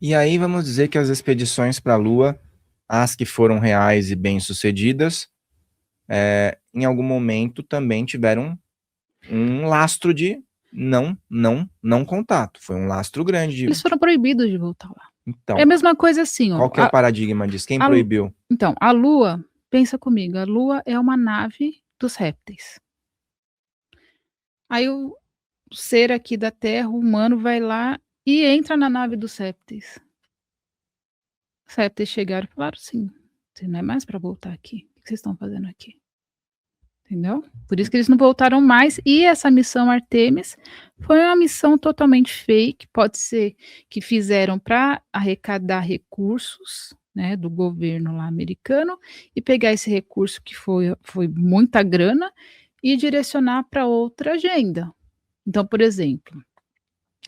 E aí vamos dizer que as expedições para a Lua, as que foram reais e bem-sucedidas, em algum momento também tiveram um lastro de não contato. Foi um lastro grande Eles de... foram proibidos de voltar lá. É a Então, mesma coisa assim, ó. qual que é o paradigma disso? Quem A, proibiu? então, a Lua, pensa comigo, a Lua é uma nave dos répteis. Aí o ser aqui da Terra, o humano, vai lá e entra na nave dos répteis. Os répteis chegaram e falaram assim: você não é mais para voltar aqui. O que vocês estão fazendo aqui? Entendeu? Por isso que eles não voltaram mais. E essa missão Artemis foi uma missão totalmente fake. Pode ser que fizeram para arrecadar recursos, né, do governo lá americano e pegar esse recurso que foi muita grana e direcionar para outra agenda. Então, por exemplo,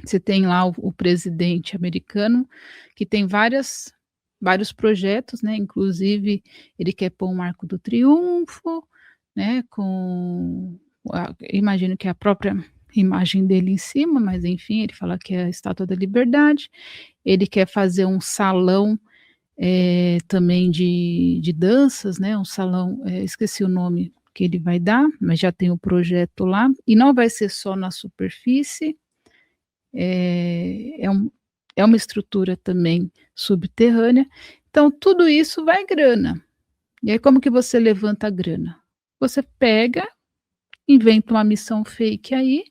você tem lá o presidente americano que tem vários projetos, né? Inclusive, ele quer pôr um Arco do Triunfo, né? Imagino que é a própria imagem dele em cima, mas enfim, ele fala que é a Estátua da Liberdade. Ele quer fazer um salão também de danças, né? Um salão, esqueci o nome que ele vai dar, mas já tem o projeto lá, e não vai ser só na superfície, é, é, um, é uma estrutura também subterrânea. Então, tudo isso vai grana. E aí, como que você levanta a grana? Você pega, inventa uma missão fake aí,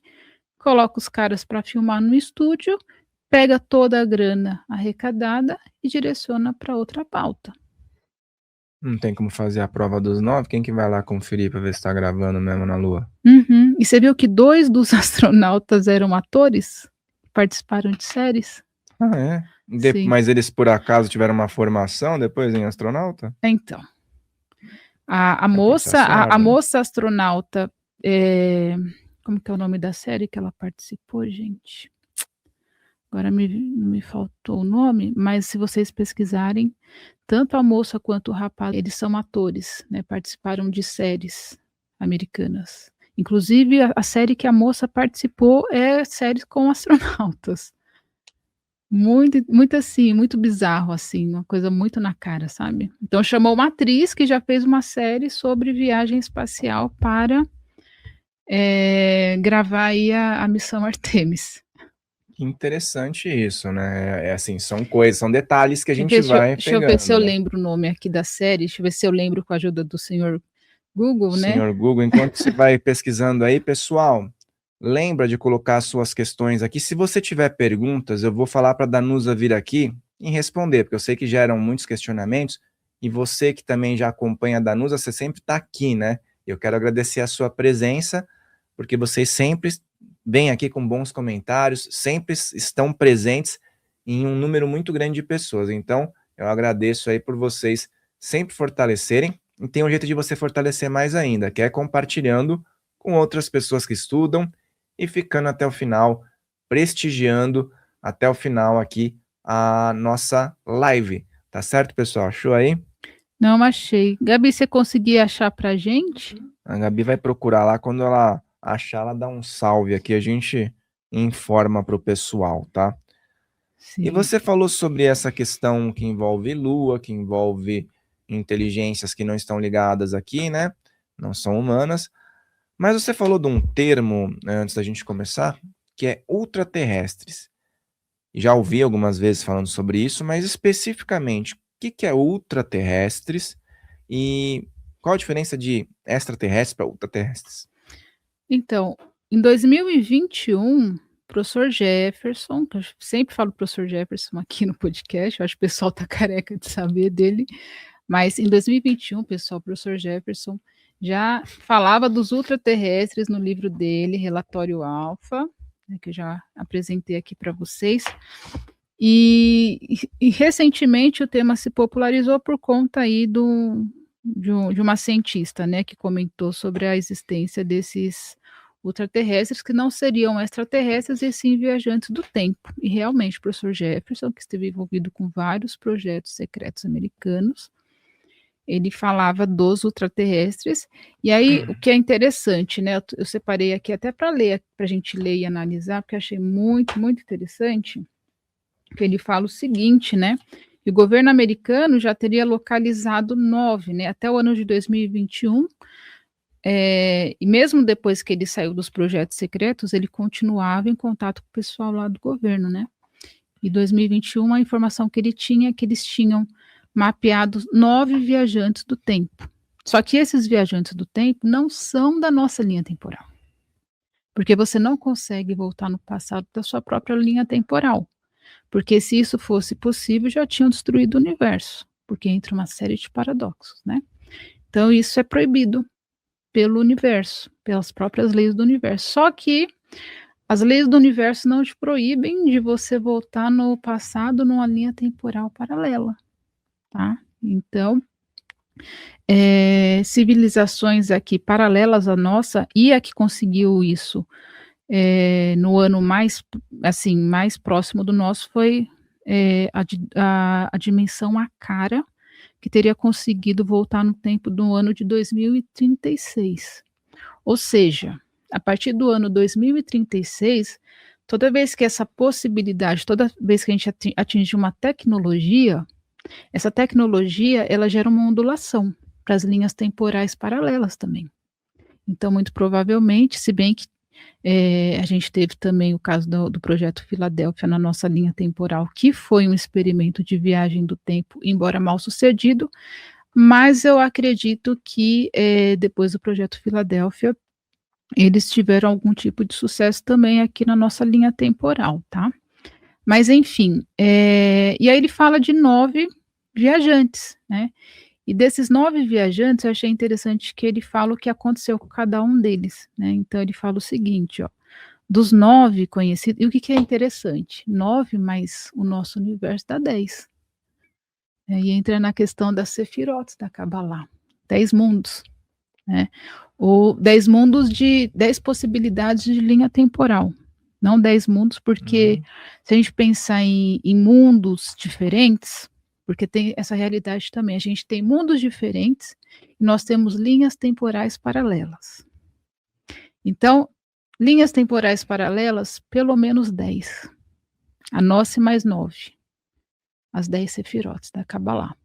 coloca os caras para filmar no estúdio, pega toda a grana arrecadada e direciona para outra pauta. Não tem como fazer a prova dos 9? Quem que vai lá conferir para ver se está gravando mesmo na Lua? Uhum. E você viu que 2 dos astronautas eram atores? Participaram de séries? Ah, é? Sim. Mas eles por acaso tiveram uma formação depois em astronauta? Então, a É porque moça, a sabe, né? moça astronauta, como que é o nome da série que ela participou, gente? Agora não me faltou o nome, mas se vocês pesquisarem, tanto a moça quanto o rapaz, eles são atores, né? Participaram de séries americanas. Inclusive, a série que a moça participou é série com astronautas. Muito, muito assim, muito bizarro, assim, uma coisa muito na cara, sabe? Então chamou uma atriz que já fez uma série sobre viagem espacial para gravar aí a missão Artemis. Que interessante isso, né? É assim, são coisas, são detalhes que a gente Deixa, vai deixa eu ver se eu pegando, né? lembro o nome aqui da série, deixa eu ver se eu lembro com a ajuda do senhor Google, né? Senhor Google, enquanto você vai pesquisando aí, pessoal, lembra de colocar suas questões aqui. Se você tiver perguntas, eu vou falar para a Danusa vir aqui e responder, porque eu sei que geram muitos questionamentos, e você que também já acompanha a Danusa, você sempre está aqui, né? Eu quero agradecer a sua presença, porque vocês sempre vêm aqui com bons comentários, sempre estão presentes em um número muito grande de pessoas. Então, eu agradeço aí por vocês sempre fortalecerem. E tem um jeito de você fortalecer mais ainda, que é compartilhando com outras pessoas que estudam e ficando até o final, prestigiando até o final aqui a nossa live. Tá certo, pessoal? Achou aí? Não achei. Gabi, você conseguia achar pra gente? A Gabi vai procurar lá, quando ela achar, ela dá um salve aqui, a gente informa para o pessoal, tá? E Sim. você falou sobre essa questão que envolve Lua, que envolve inteligências que não estão ligadas aqui, né? Não são humanas. Mas você falou de um termo, né, antes da gente começar, que é ultraterrestres. Já ouvi algumas vezes falando sobre isso, mas especificamente, o que é ultraterrestres e qual a diferença de extraterrestres para ultraterrestres? Então, em 2021, o professor Jefferson, que eu sempre falo professor Jefferson aqui no podcast, eu acho que o pessoal tá careca de saber dele, mas em 2021, pessoal, o professor Jefferson já falava dos ultraterrestres no livro dele, Relatório Alfa, né, que eu já apresentei aqui para vocês. E recentemente o tema se popularizou por conta aí de uma cientista, né, que comentou sobre a existência desses ultraterrestres que não seriam extraterrestres e sim viajantes do tempo. E realmente o professor Jefferson, que esteve envolvido com vários projetos secretos americanos, ele falava dos ultraterrestres. E aí o que é interessante, né, eu separei aqui até para ler, para a gente ler e analisar, porque eu achei muito, muito interessante. que ele fala o seguinte, né? Que o governo americano já teria localizado 9, né? Até o ano de 2021. E mesmo depois que ele saiu dos projetos secretos, ele continuava em contato com o pessoal lá do governo, né? Em 2021, a informação que ele tinha é que eles tinham mapeado 9 viajantes do tempo. Só que esses viajantes do tempo não são da nossa linha temporal. Porque você não consegue voltar no passado da sua própria linha temporal. Porque se isso fosse possível, já tinham destruído o universo. Porque entra uma série de paradoxos, né? Então, isso é proibido pelo universo, pelas próprias leis do universo. Só que as leis do universo não te proíbem de você voltar no passado numa linha temporal paralela, tá? Então, civilizações aqui paralelas à nossa, e a que conseguiu isso no ano mais, assim, mais próximo do nosso foi a dimensão Akara, que teria conseguido voltar no tempo do ano de 2036. Ou seja, a partir do ano 2036, toda vez que essa possibilidade, toda vez que a gente atingir uma tecnologia, essa tecnologia ela gera uma ondulação para as linhas temporais paralelas também. Então, muito provavelmente, se bem que a gente teve também o caso do projeto Filadélfia na nossa linha temporal, que foi um experimento de viagem do tempo, embora mal sucedido, mas eu acredito que depois do projeto Filadélfia, eles tiveram algum tipo de sucesso também aqui na nossa linha temporal, tá? Mas enfim, e aí ele fala de 9 viajantes, né? E desses 9 viajantes, eu achei interessante que ele fala o que aconteceu com cada um deles, né? Então ele fala o seguinte, ó, dos 9 conhecidos, e o que é interessante? 9 mais o nosso universo dá 10. E entra na questão das sefirotes da Kabbalah, 10 mundos, né? Ou 10 mundos de 10 possibilidades de linha temporal. Não 10 mundos, porque se a gente pensar em mundos diferentes, porque tem essa realidade também, a gente tem mundos diferentes e nós temos linhas temporais paralelas. Então, linhas temporais paralelas, pelo menos 10. A nossa e mais 9. As 10 sefirotes da Kabbalah.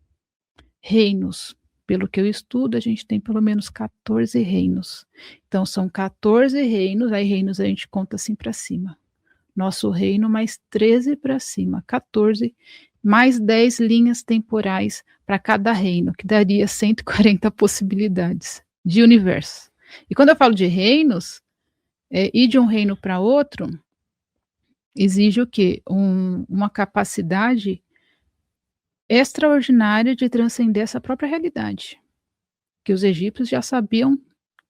Reinos. Pelo que eu estudo, a gente tem pelo menos 14 reinos. Então, são 14 reinos, aí reinos a gente conta assim para cima. Nosso reino mais 13 para cima, 14, mais 10 linhas temporais para cada reino, que daria 140 possibilidades de universo. E quando eu falo de reinos, ir de um reino para outro, exige o quê? Uma capacidade extraordinária de transcender essa própria realidade, que os egípcios já sabiam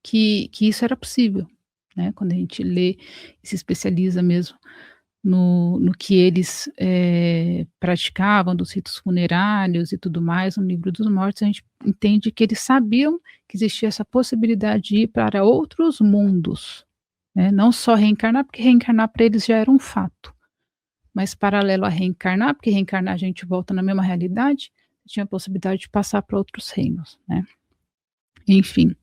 que isso era possível, né? Quando a gente lê e se especializa mesmo no que eles praticavam, dos ritos funerários e tudo mais, no Livro dos Mortos, a gente entende que eles sabiam que existia essa possibilidade de ir para outros mundos, né? Não só reencarnar, porque reencarnar para eles já era um fato, mas paralelo a reencarnar, porque reencarnar a gente volta na mesma realidade, tinha a possibilidade de passar para outros reinos, né? Enfim.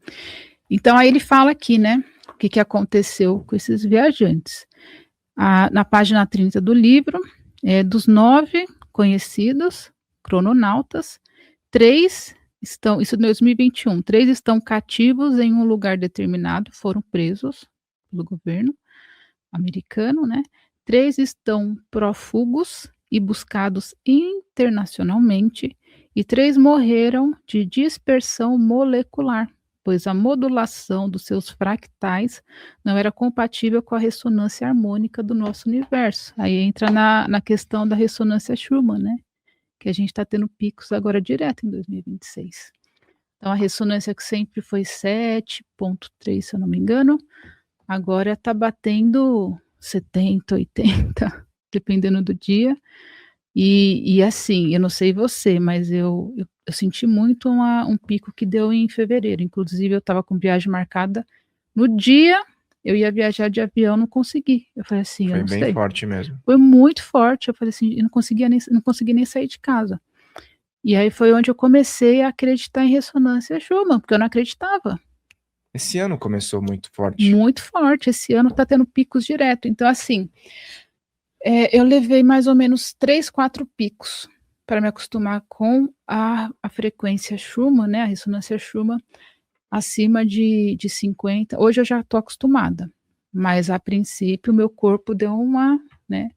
Então, aí ele fala aqui, né, o que aconteceu com esses viajantes. Na página 30 do livro, dos 9 conhecidos crononautas, 3 estão, isso em 2021, 3 estão cativos em um lugar determinado, foram presos pelo governo americano, né? 3 estão prófugos e buscados internacionalmente, e 3 morreram de dispersão molecular, pois a modulação dos seus fractais não era compatível com a ressonância harmônica do nosso universo. Aí entra na questão da ressonância Schumann, né? Que a gente está tendo picos agora direto em 2026. Então, a ressonância que sempre foi 7,3, se eu não me engano, agora está batendo 70, 80, dependendo do dia. E assim, eu não sei você, mas eu senti muito um pico que deu em fevereiro. Inclusive, eu estava com viagem marcada no dia, eu ia viajar de avião, não consegui. Eu falei assim, eu Foi não bem sei. forte mesmo. Foi muito forte. Eu falei assim, eu não consegui nem sair de casa. E aí foi onde eu comecei a acreditar em ressonância Schumann, porque eu não acreditava. Esse ano começou muito forte. Muito forte. Esse ano está tendo picos direto. Então, assim, Eu levei mais ou menos 3, 4 picos para me acostumar com a frequência Schumann, né, a ressonância Schumann, acima de 50. Hoje eu já estou acostumada, mas a princípio o meu corpo deu uma, né.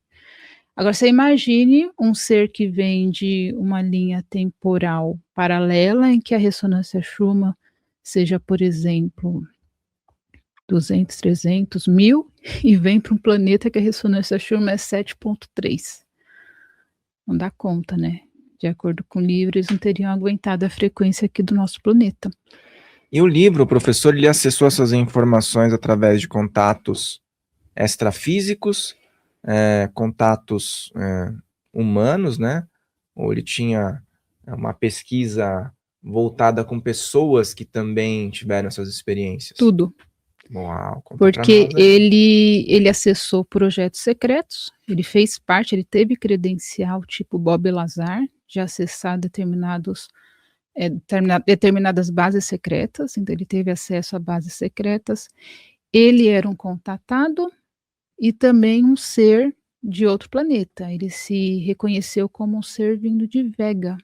Agora você imagine um ser que vem de uma linha temporal paralela em que a ressonância Schumann seja, por exemplo, 200, 300, 1000 e vem para um planeta que a ressonância Schumann é 7,3. Não dá conta, né. De acordo com o livro, eles não teriam aguentado a frequência aqui do nosso planeta. E o livro, o professor, ele acessou essas informações através de contatos extrafísicos, contatos humanos, né? Ou ele tinha uma pesquisa voltada com pessoas que também tiveram essas experiências? Tudo. Uau, conta pra Porque nós aí. ele acessou projetos secretos, ele fez parte, ele teve credencial tipo Bob Lazar, de acessar determinadas bases secretas, então ele teve acesso a bases secretas. Ele era um contatado e também um ser de outro planeta, ele se reconheceu como um ser vindo de Vega.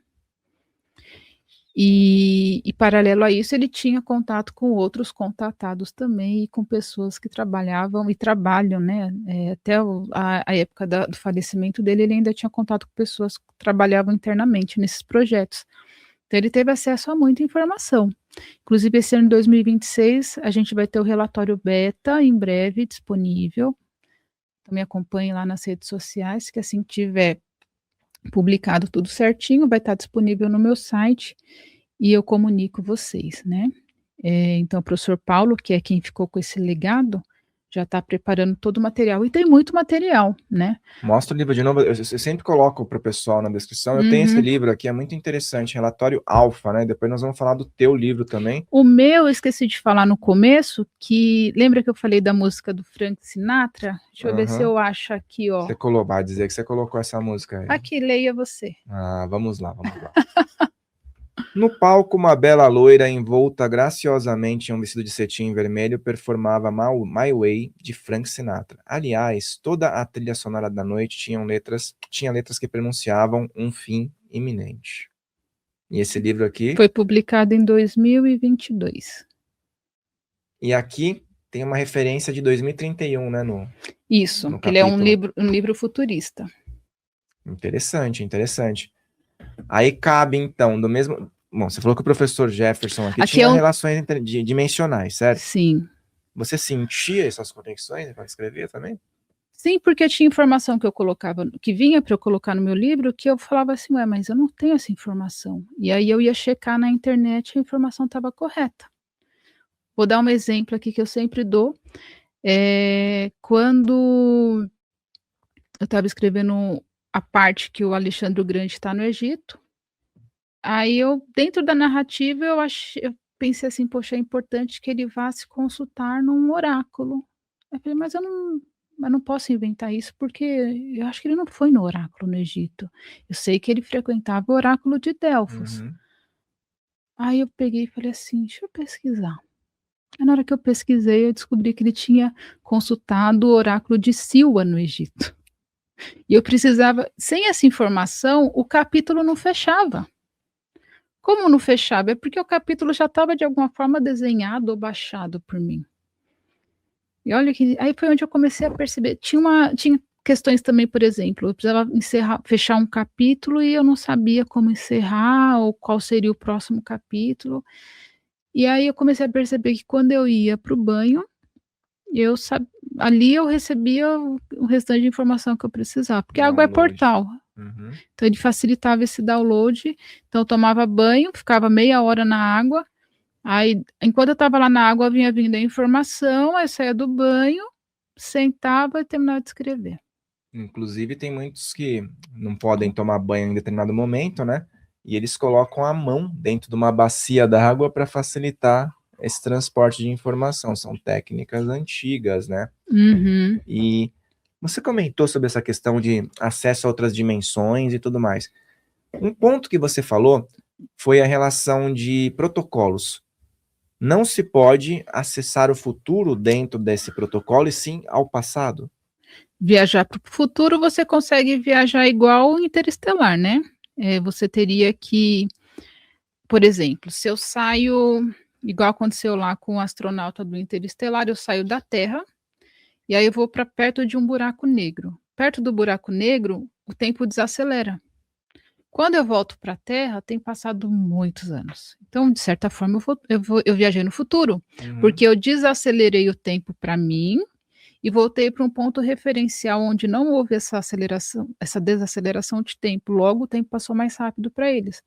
E paralelo a isso, ele tinha contato com outros contatados também e com pessoas que trabalhavam e trabalham, né, até a época do falecimento dele, ele ainda tinha contato com pessoas que trabalhavam internamente nesses projetos. Então ele teve acesso a muita informação. Inclusive esse ano de 2026, a gente vai ter o relatório beta em breve disponível. Então me acompanhe lá nas redes sociais, que assim que tiver publicado tudo certinho, vai estar disponível no meu site e eu comunico vocês, né. Então o professor Paulo, que é quem ficou com esse legado, já está preparando todo o material e tem muito material, né. Mostra o livro de novo, eu sempre coloco para o pessoal na descrição, eu tenho esse livro aqui, é muito interessante, Relatório Alfa, né, depois nós vamos falar do teu livro também. O meu, eu esqueci de falar no começo, que lembra que eu falei da música do Frank Sinatra? Deixa eu ver se eu acho aqui, ó. Vai dizer que você colocou essa música aí. Aqui, leia você. Vamos lá, vamos lá. No palco, uma bela loira envolta graciosamente em um vestido de cetim vermelho performava My Way, de Frank Sinatra. Aliás, toda a trilha sonora da noite tinha letras que pronunciavam um fim iminente. E esse livro aqui... Foi publicado em 2022. E aqui tem uma referência de 2031, né? Isso, no ele é um capítulo. livro futurista. Interessante, interessante. Aí cabe, então, do mesmo... Bom, você falou que o professor Jefferson aqui tinha relações dimensionais, certo? Sim. Você sentia essas conexões quando escrevia também? Sim, porque tinha informação que eu colocava, que vinha para eu colocar no meu livro, que eu falava assim: "Ué, mas eu não tenho essa informação". E aí eu ia checar na internet e a informação estava correta. Vou dar um exemplo aqui que eu sempre dou, quando eu estava escrevendo a parte que o Alexandre o Grande está no Egito, aí eu, dentro da narrativa, eu pensei assim: "Poxa, é importante que ele vá se consultar num oráculo". Eu falei: "Mas eu não posso inventar isso, porque eu acho que ele não foi no oráculo no Egito. Eu sei que ele frequentava o oráculo de Delfos". Aí eu peguei e falei assim: "Deixa eu pesquisar". Aí na hora que eu pesquisei, eu descobri que ele tinha consultado o oráculo de Silwa no Egito. E eu precisava, sem essa informação, o capítulo não fechava. Como não fechava? É porque o capítulo já estava de alguma forma desenhado ou baixado por mim. E olha que aí foi onde eu comecei a perceber, tinha questões também, por exemplo, eu precisava fechar um capítulo e eu não sabia como encerrar ou qual seria o próximo capítulo. E aí eu comecei a perceber que quando eu ia para o banho, ali eu recebia o restante de informação que eu precisava, porque a água é portal. Então ele facilitava esse download, então eu tomava banho, ficava meia hora na água, aí enquanto eu estava lá na água vinha vindo a informação, aí eu saía do banho, sentava e terminava de escrever. Inclusive tem muitos que não podem tomar banho em determinado momento, né? E eles colocam a mão dentro de uma bacia d'água para facilitar esse transporte de informação. São técnicas antigas, né? E você comentou sobre essa questão de acesso a outras dimensões e tudo mais. Um ponto que você falou foi a relação de protocolos. Não se pode acessar o futuro dentro desse protocolo, e sim ao passado. viajar para o futuro, você consegue viajar igual interestelar, né. Você teria que, por exemplo, se eu saio igual aconteceu lá com o astronauta do Interestelar, eu saio da Terra, e aí eu vou para perto de um buraco negro. Perto do buraco negro, o tempo desacelera. Quando eu volto para a Terra, tem passado muitos anos. Então, de certa forma, eu viajei no futuro, Uhum. porque eu desacelerei o tempo para mim e voltei para um ponto referencial onde não houve essa desaceleração de tempo, logo o tempo passou mais rápido para eles.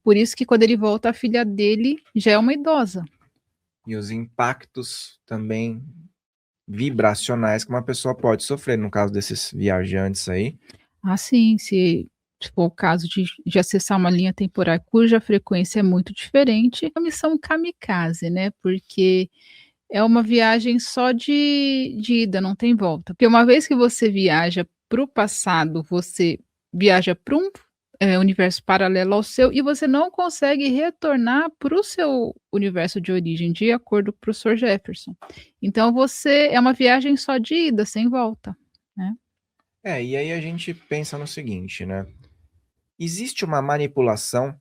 Por isso que quando ele volta, a filha dele já é uma idosa. E os impactos também vibracionais que uma pessoa pode sofrer, no caso desses viajantes aí. Ah, sim, se for o caso de acessar uma linha temporal cuja frequência é muito diferente, é uma missão kamikaze, né, porque é uma viagem só de ida, não tem volta. Porque uma vez que você viaja para o passado, você viaja para um, universo paralelo ao seu e você não consegue retornar para o seu universo de origem, de acordo com o professor Jefferson. Então você é uma viagem só de ida, sem volta, né. E aí a gente pensa no seguinte, né? Existe uma manipulação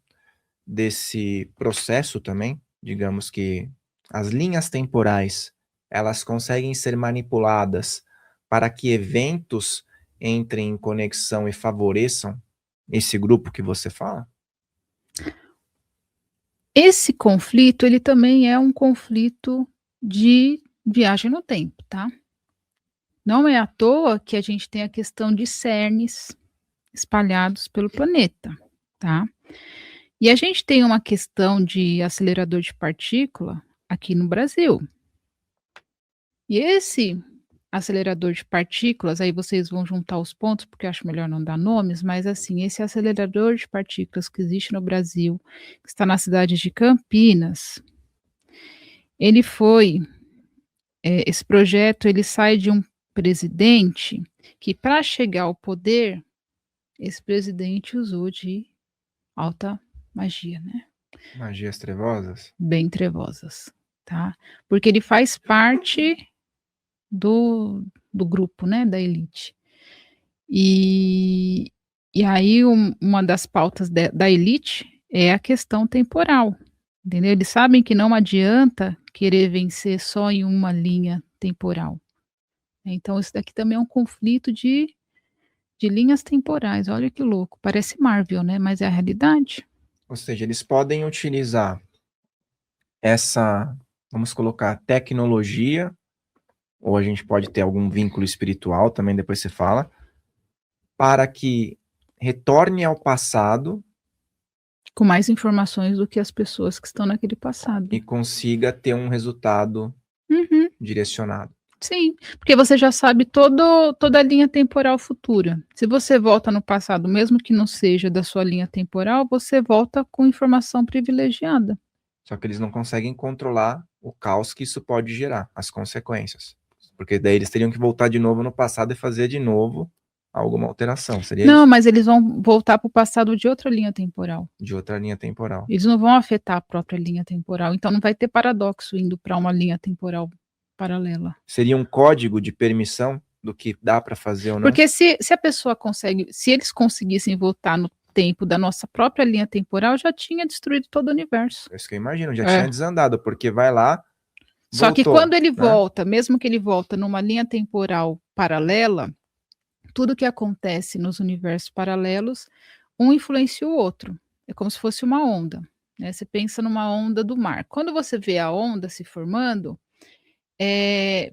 desse processo também? Digamos que as linhas temporais, elas conseguem ser manipuladas para que eventos entrem em conexão e favoreçam esse grupo que você fala? Esse conflito, ele também é um conflito de viagem no tempo, tá. Não é à toa que a gente tem a questão de cernes espalhados pelo planeta, tá. E a gente tem uma questão de acelerador de partícula aqui no Brasil. E esse acelerador de partículas, aí vocês vão juntar os pontos, porque eu acho melhor não dar nomes, mas assim, esse acelerador de partículas que existe no Brasil, que está na cidade de Campinas, ele foi esse projeto ele sai de um presidente que para chegar ao poder, esse presidente usou de alta magia, né, Magias trevosas? bem trevosas, tá. Porque ele faz parte do grupo, né, da elite. E e aí uma das pautas da elite é a questão temporal, entendeu. Eles sabem que não adianta querer vencer só em uma linha temporal. Então isso daqui também é um conflito de linhas temporais, olha que louco, parece Marvel, né, mas é a realidade. Ou seja, eles podem utilizar essa, vamos colocar, tecnologia, ou a gente pode ter algum vínculo espiritual também, depois você fala, para que retorne ao passado Com mais informações do que as pessoas que estão naquele e passado. consiga ter um resultado Uhum, direcionado. sim, porque você já sabe toda a linha temporal futura. Se você volta no passado, mesmo que não seja da sua linha temporal, você volta com informação privilegiada. Só que eles não conseguem controlar o caos que isso pode gerar, as consequências. Porque daí eles teriam que voltar de novo no passado e fazer de novo alguma alteração. Seria Não, isso? mas eles vão voltar para o passado de outra linha temporal. De outra linha temporal. Eles não vão afetar a própria linha temporal, então não vai ter paradoxo indo para uma linha temporal paralela. Seria um código de permissão do que dá para fazer ou não? Porque se a pessoa consegue se eles conseguissem voltar no tempo da nossa própria linha temporal, já tinha destruído todo o universo. É isso que eu imagino, já tinha É. desandado, porque vai lá, Só que voltou, quando ele né? volta, mesmo que ele volta numa linha temporal paralela, tudo que acontece nos universos paralelos, um influencia o outro. É como se fosse uma onda, né, você pensa numa onda do mar. Quando você vê a onda se formando,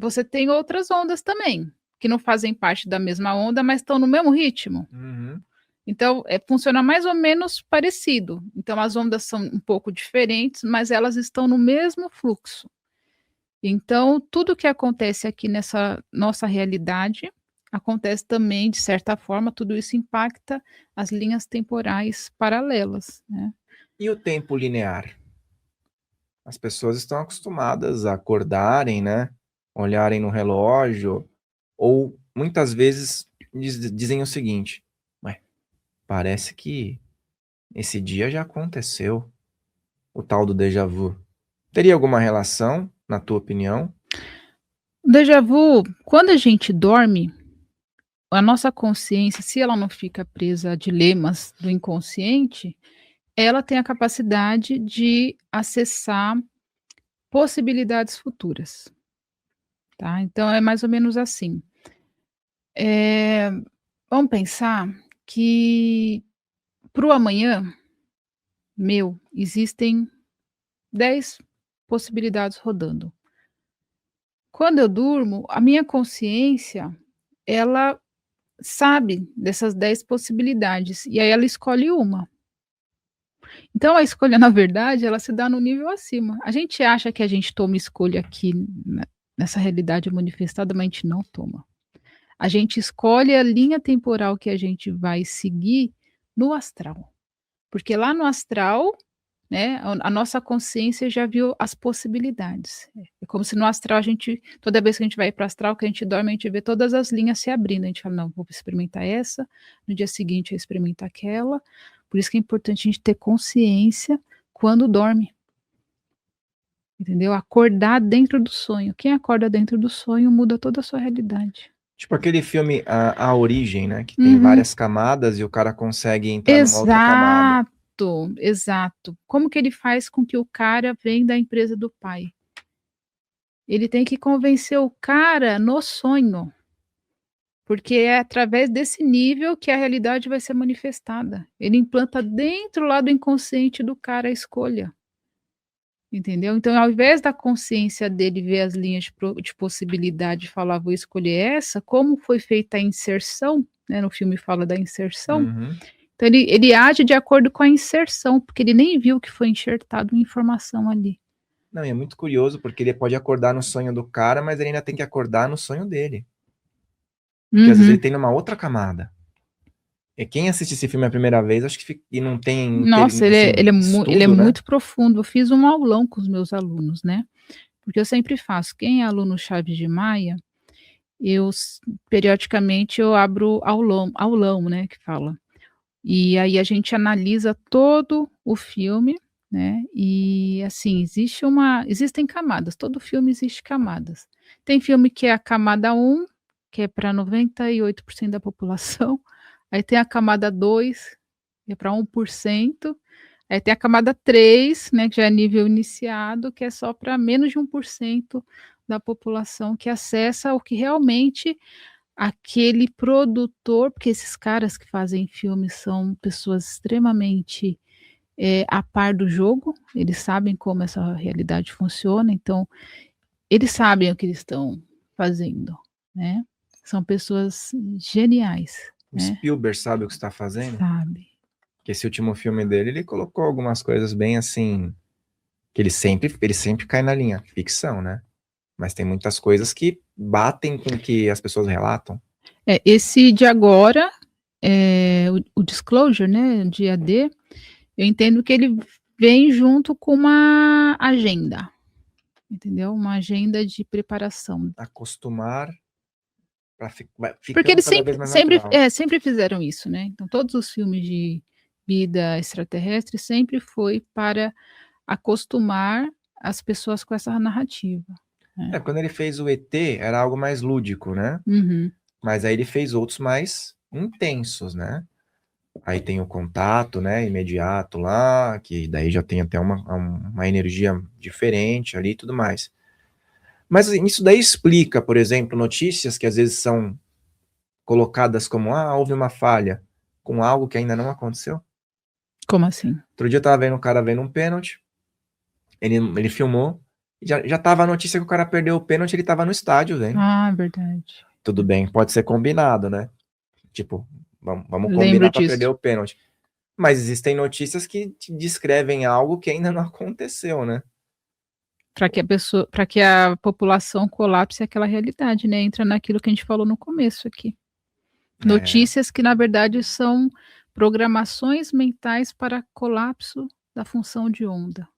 você tem outras ondas também, que não fazem parte da mesma onda, mas estão no mesmo ritmo. Uhum. Então, funciona mais ou menos parecido. Então as ondas são um pouco diferentes, mas elas estão no mesmo fluxo. Então, tudo que acontece aqui nessa nossa realidade, acontece também, de certa forma, tudo isso impacta as linhas temporais paralelas, né. E o tempo linear? As pessoas estão acostumadas a acordarem, né? Olharem no relógio, ou muitas vezes dizem o seguinte: ué, parece que esse dia já aconteceu, o tal do déjà vu. Teria alguma relação, na tua opinião? Déjà vu, quando a gente dorme, a nossa consciência, se ela não fica presa a dilemas do inconsciente, ela tem a capacidade de acessar possibilidades futuras, tá. Então é mais ou menos assim, eh, vamos pensar que para o amanhã meu, existem 10 possibilidades rodando. Quando eu durmo, a minha consciência, ela sabe dessas 10 possibilidades, e aí ela escolhe uma. Então a escolha, na verdade, ela se dá no nível acima. A gente acha que a gente toma escolha aqui nessa realidade manifestada, mas a gente não toma. A gente escolhe a linha temporal que a gente vai seguir no astral, porque lá no astral, né, a nossa consciência já viu as possibilidades. É como se no astral a gente, toda vez que a gente vai para o astral, que a gente dorme, a gente vê todas as linhas se abrindo, a gente fala: "Não, vou experimentar essa, no dia seguinte eu experimento aquela". Por isso que é importante a gente ter consciência quando dorme, entendeu? Acordar dentro do sonho. Quem acorda dentro do sonho muda toda a sua realidade. Tipo aquele filme A Origem, né, que tem Uhum. várias camadas e o cara consegue entrar numa outra camada. Exato, exato. Como que ele faz com que o cara venha da empresa do pai? Ele tem que convencer o cara no sonho, porque é através desse nível que a realidade vai ser manifestada. Ele implanta dentro lá do inconsciente do cara a escolha, entendeu? Então, ao invés da consciência dele ver as linhas de possibilidade e falar: "Vou escolher essa", como foi feita a inserção, né, no filme fala da inserção, Uhum. então ele age de acordo com a inserção, porque ele nem viu que foi enxertado informação ali. Não, e é muito curioso, porque ele pode acordar no sonho do cara, mas ele ainda tem que acordar no sonho dele. Porque às vezes ele Uhum. tem numa outra camada. E quem assiste esse filme a primeira vez, acho que e não tem Nossa, assim, ele é estudo, né. muito profundo. Eu fiz um aulão com os meus alunos, né, porque eu sempre faço. Quem é aluno Chaves de Maia, eu periodicamente eu abro aulão, né, que fala. E aí a gente analisa todo o filme, né, e assim, existem camadas, todo filme existe camadas. Tem filme que é a camada um, que é para 98% da população, aí tem a camada 2, que é para 1%, aí tem a camada 3, né, que já é nível iniciado, que é só para menos de 1% da população que acessa o que realmente aquele produtor, porque esses caras que fazem filmes são pessoas extremamente, a par do jogo, eles sabem como essa realidade funciona, então eles sabem o que eles estão fazendo, né. São pessoas geniais, O né, Spielberg sabe o que está fazendo, sabe. que esse último filme dele, ele colocou algumas coisas bem assim, que ele sempre cai na linha ficção, né. Mas tem muitas coisas que batem com o que as pessoas relatam. É, esse de agora, o Disclosure, né, o dia D, eu entendo que ele vem junto com uma agenda, entendeu, uma agenda de preparação. Acostumar para vai Porque ficando eles cada vez mais natural. sempre fizeram isso, né, então todos os filmes de vida extraterrestre sempre foi para acostumar as pessoas com essa narrativa, né. É, quando ele fez o ET, era algo mais lúdico, né, Uhum. mas aí ele fez outros mais intensos, né. Aí tem o Contato, né, imediato lá, que daí já tem até uma energia diferente ali e tudo mais. Mas assim, isso daí explica, por exemplo, notícias que às vezes são colocadas como: "Ah, houve uma falha", com algo que ainda não aconteceu. Como assim? Outro dia eu estava vendo um cara vendo um pênalti, ele filmou, já estava a notícia que o cara perdeu o pênalti, ele estava no estádio vendo. Ah, verdade. Tudo bem, pode ser combinado, né, tipo, vamos Lembro combinar para disso. perder o pênalti. Mas existem notícias que te descrevem algo que ainda não aconteceu, né. Para que a população colapse aquela realidade, né, entra naquilo que a gente falou no começo aqui. É. Notícias que na verdade são programações mentais para colapso da função de onda.